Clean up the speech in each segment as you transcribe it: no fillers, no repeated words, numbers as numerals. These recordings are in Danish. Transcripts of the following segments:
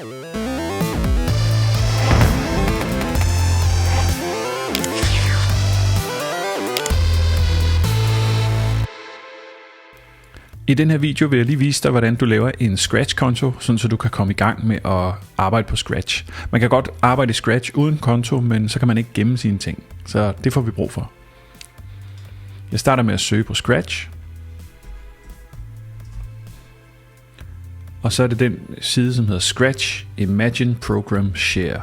I den her video vil jeg lige vise dig, hvordan du laver en Scratch-konto, sådan så du kan komme i gang med at arbejde på Scratch. Man kan godt arbejde i Scratch uden konto, men så kan man ikke gemme sine ting. Så det får vi brug for. Jeg starter med at søge på Scratch. Og så er det den side, som hedder Scratch Imagine Program Share.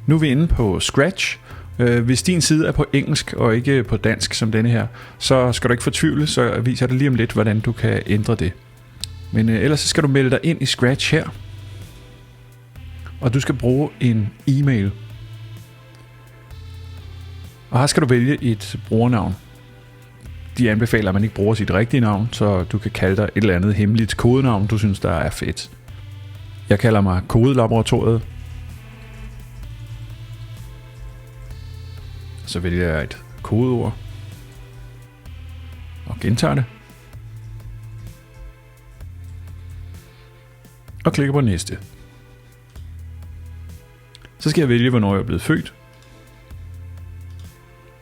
Nu er vi inde på Scratch. Hvis din side er på engelsk og ikke på dansk som denne her, så skal du ikke fortvivle, så viser det lige om lidt, hvordan du kan ændre det. Men ellers så skal du melde dig ind i Scratch her. Og du skal bruge en e-mail. Og her skal du vælge et brugernavn. De anbefaler, at man ikke bruger sit rigtige navn, så du kan kalde dig et eller andet hemmeligt kodenavn, du synes, der er fedt. Jeg kalder mig Kodelaboratoriet. Så vælger jeg et kodeord og gentager det. Og klikker på næste. Så skal jeg vælge, hvornår jeg er blevet født.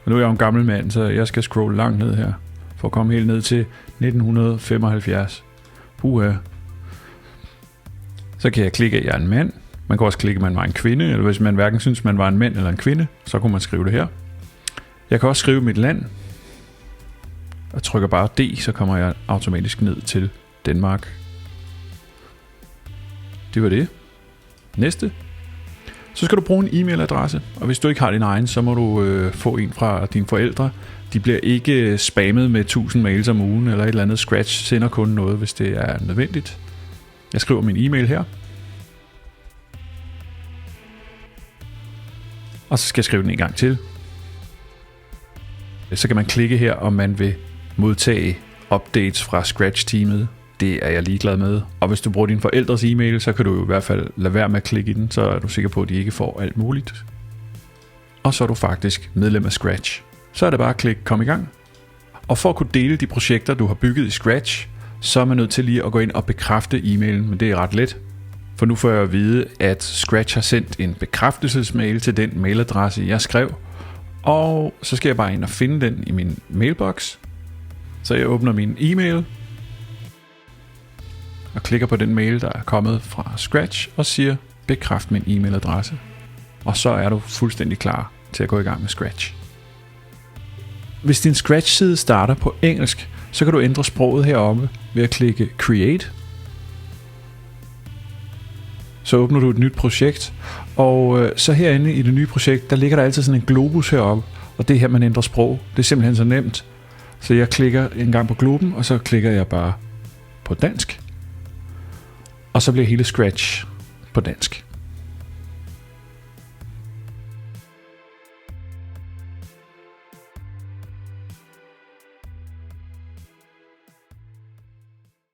Og nu er jeg jo en gammel mand, så jeg skal scrolle langt ned her, for at komme helt ned til 1975. Puha. Så kan jeg klikke, at jeg er en mand. Man kan også klikke, at man var en kvinde, eller hvis man hverken synes, man var en mand eller en kvinde, så kunne man skrive det her. Jeg kan også skrive mit land, og trykker bare D, så kommer jeg automatisk ned til Danmark. Det var det. Næste. Så skal du bruge en e-mailadresse, og hvis du ikke har din egen, så må du få en fra dine forældre. De bliver ikke spammet med 1000 mails om ugen eller et eller andet. Scratch sender kun noget, hvis det er nødvendigt. Jeg skriver min e-mail her. Og så skal jeg skrive den en gang til. Så kan man klikke her, om man vil modtage updates fra Scratch-teamet. Det er jeg ligeglad med. Og hvis du bruger din forældres e-mail, så kan du i hvert fald lade være med at klikke i den, så er du sikker på, at de ikke får alt muligt. Og så er du faktisk medlem af Scratch. Så er det bare at klikke kom i gang. Og for at kunne dele de projekter, du har bygget i Scratch, så er man nødt til lige at gå ind og bekræfte e-mailen, men det er ret let. For nu får jeg at vide, at Scratch har sendt en bekræftelsesmail til den mailadresse, jeg skrev. Og så skal jeg bare ind og finde den i min mailbox. Så jeg åbner min e-mail og klikker på den mail, der er kommet fra Scratch og siger bekræft min e-mailadresse. Og så er du fuldstændig klar til at gå i gang med Scratch. Hvis din Scratch-side starter på engelsk, så kan du ændre sproget heroppe ved at klikke Create. Så åbner du et nyt projekt, og så herinde i det nye projekt, der ligger der altid sådan en globus heroppe, og det er her, man ændrer sprog. Det er simpelthen så nemt. Så jeg klikker en gang på globen, og så klikker jeg bare på dansk. Og så bliver hele Scratch på dansk.